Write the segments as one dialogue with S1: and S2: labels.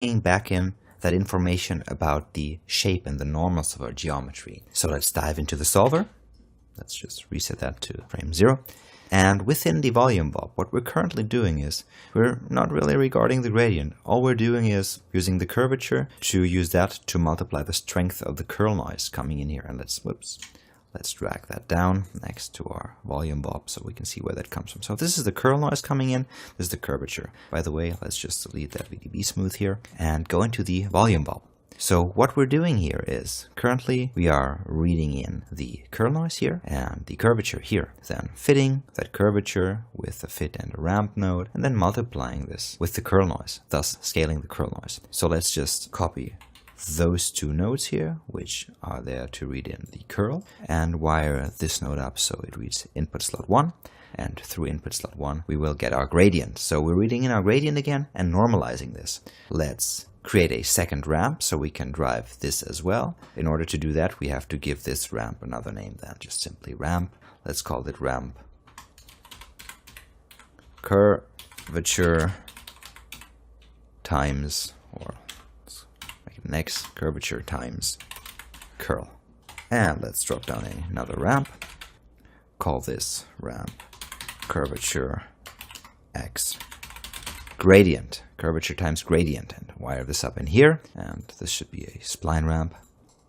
S1: back in that information about the shape and the normals of our geometry. So let's dive into the solver. Let's just reset that to frame 0. And within the volume bob, what we're currently doing is we're not really regarding the gradient. All we're doing is using the curvature to use that to multiply the strength of the curl noise coming in here. And let's drag that down next to our volume bob so we can see where that comes from. So this is the curl noise coming in, this is the curvature. By the way, let's just delete that VDB smooth here and go into the volume bob. So what we're doing here is currently we are reading in the curl noise here and the curvature here, then fitting that curvature with a fit and a ramp node and then multiplying this with the curl noise, thus scaling the curl noise. So let's just copy those two nodes here, which are there to read in the curl, and wire this node up so it reads input slot 1, and through input slot 1 we will get our gradient. So we're reading in our gradient again and normalizing this. Let's create a second ramp so we can drive this as well. In order to do that, we have to give this ramp another name then, just simply ramp. Let's call it ramp curvature times, or next curvature times curl. And let's drop down another ramp, call this ramp curvature x gradient, curvature times gradient, and wire this up in here. And this should be a spline ramp.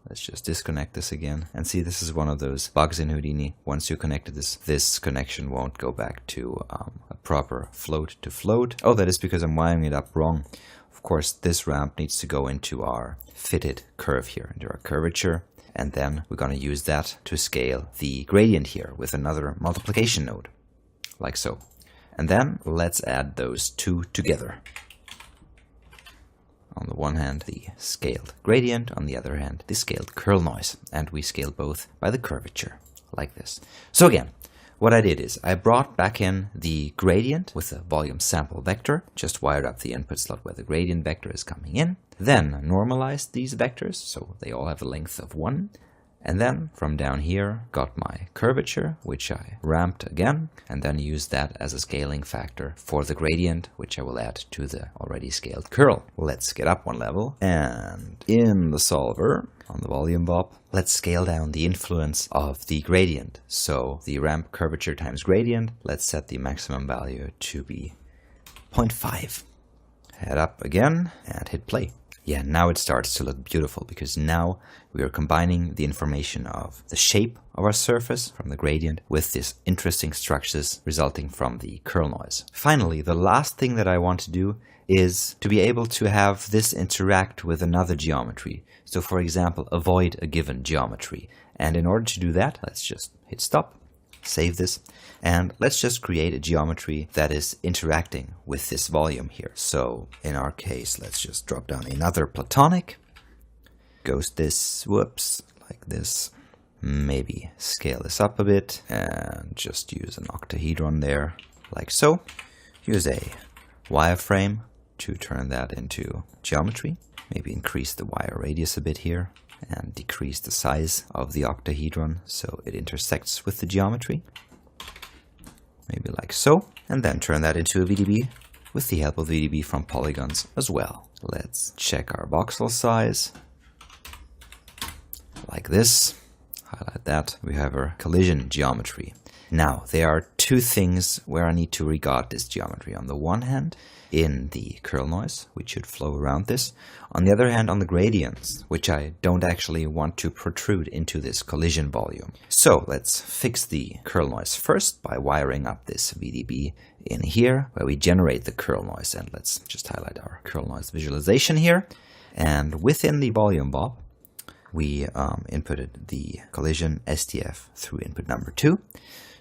S1: Let's just disconnect this again and see, this is one of those bugs in Houdini. Once you connected this connection won't go back to a proper float to float. Oh, that is because I'm wiring it up wrong. Of course, this ramp needs to go into our fitted curve here, into our curvature, and then we're going to use that to scale the gradient here with another multiplication node, like so. And then let's add those two together. On the one hand, the scaled gradient, on the other hand, the scaled curl noise, and we scale both by the curvature, like this. So again, what I did is I brought back in the gradient with a volume sample vector, just wired up the input slot where the gradient vector is coming in, then normalized these vectors so they all have a length of 1, and then from down here got my curvature, which I ramped again, and then used that as a scaling factor for the gradient, which I will add to the already scaled curl. Let's get up one level, and in the solver, on the volume bob, let's scale down the influence of the gradient. So the ramp curvature times gradient, let's set the maximum value to be 0.5. Head up again and hit play. Yeah, now it starts to look beautiful because now we are combining the information of the shape of our surface from the gradient with these interesting structures resulting from the curl noise. Finally, the last thing that I want to do is to be able to have this interact with another geometry. So for example, avoid a given geometry. And in order to do that, let's just hit stop, save this, and let's just create a geometry that is interacting with this volume here. So in our case, let's just drop down another platonic, ghost this, whoops, like this, maybe scale this up a bit and just use an octahedron there, like so. Use a wireframe to turn that into geometry. Maybe increase the wire radius a bit here and decrease the size of the octahedron so it intersects with the geometry. Maybe like so. And then turn that into a VDB with the help of VDB from polygons as well. Let's check our voxel size. Like this. Highlight that. We have our collision geometry. Now, there are two things where I need to regard this geometry. On the one hand, in the curl noise, which should flow around this. On the other hand, on the gradients, which I don't actually want to protrude into this collision volume. So let's fix the curl noise first by wiring up this VDB in here, where we generate the curl noise. And let's just highlight our curl noise visualization here. And within the volume bob, we inputted the collision SDF through input number 2.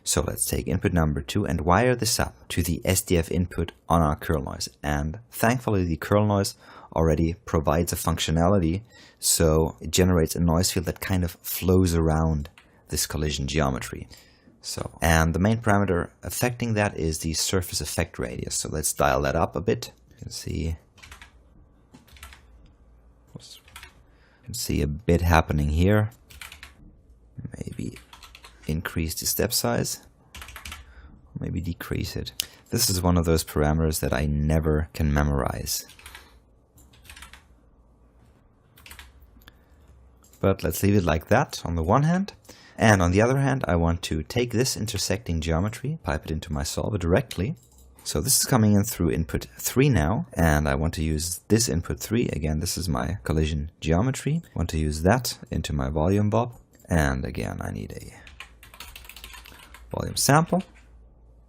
S1: So let's take input number 2 and wire this up to the SDF input on our curl noise. And thankfully the curl noise already provides a functionality, so it generates a noise field that kind of flows around this collision geometry. So, and the main parameter affecting that is the surface effect radius. So let's dial that up a bit. You can see a bit happening here. Maybe increase the step size, maybe decrease it. This is one of those parameters that I never can memorize. but let's leave it like that on the one hand. And on the other hand, I want to take this intersecting geometry, pipe it into my solver directly. So this is coming in through input 3 now, and I want to use this input 3. Again, this is my collision geometry. I want to use that into my volume bob. And again, I need a volume sample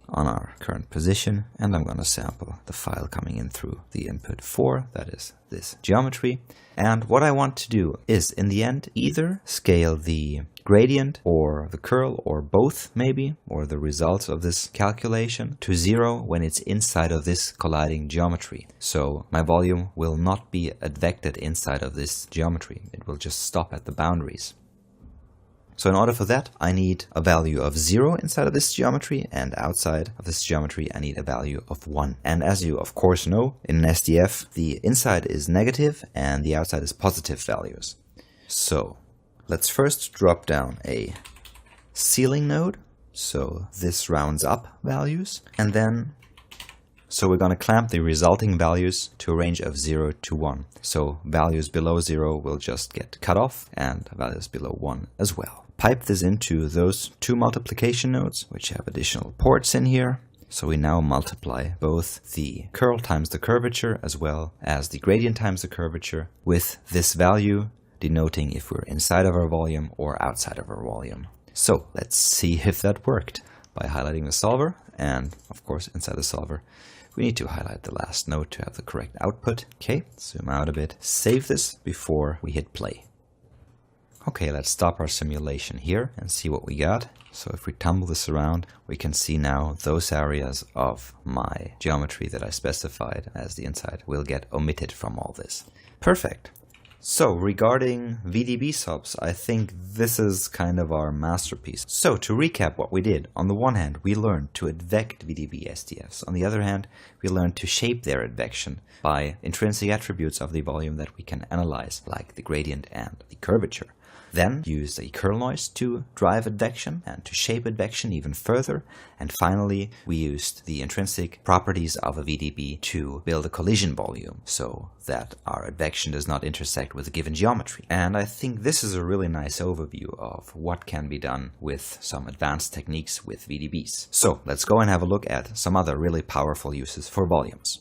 S1: on our current position, and I'm going to sample the file coming in through the input 4, that is this geometry. And what I want to do is, in the end, either scale the gradient or the curl or both maybe, or the results of this calculation to 0 when it's inside of this colliding geometry. So my volume will not be advected inside of this geometry. It will just stop at the boundaries. So in order for that, I need a value of 0 inside of this geometry, and outside of this geometry I need a value of 1. And as you of course know, in an SDF the inside is negative and the outside is positive values. So let's first drop down a ceiling node, so this rounds up values, and then so we're going to clamp the resulting values to a range of 0 to 1. So values below 0 will just get cut off, and values below 1 as well. Pipe this into those 2 multiplication nodes, which have additional ports in here. So we now multiply both the curl times the curvature as well as the gradient times the curvature with this value denoting if we're inside of our volume or outside of our volume. So let's see if that worked by highlighting the solver, and of course inside the solver we need to highlight the last node to have the correct output. Okay, zoom out a bit, save this before we hit play. Okay, let's stop our simulation here and see what we got. So if we tumble this around, we can see now those areas of my geometry that I specified as the inside will get omitted from all this. Perfect. So regarding VDB subs, I think this is kind of our masterpiece. So to recap what we did, on the one hand we learned to advect VDB SDFs. On the other hand, we learned to shape their advection by intrinsic attributes of the volume that we can analyze, like the gradient and the curvature. Then used a curl noise to drive advection and to shape advection even further. And finally, we used the intrinsic properties of a VDB to build a collision volume so that our advection does not intersect with a given geometry. And I think this is a really nice overview of what can be done with some advanced techniques with VDBs. So let's go and have a look at some other really powerful uses for volumes.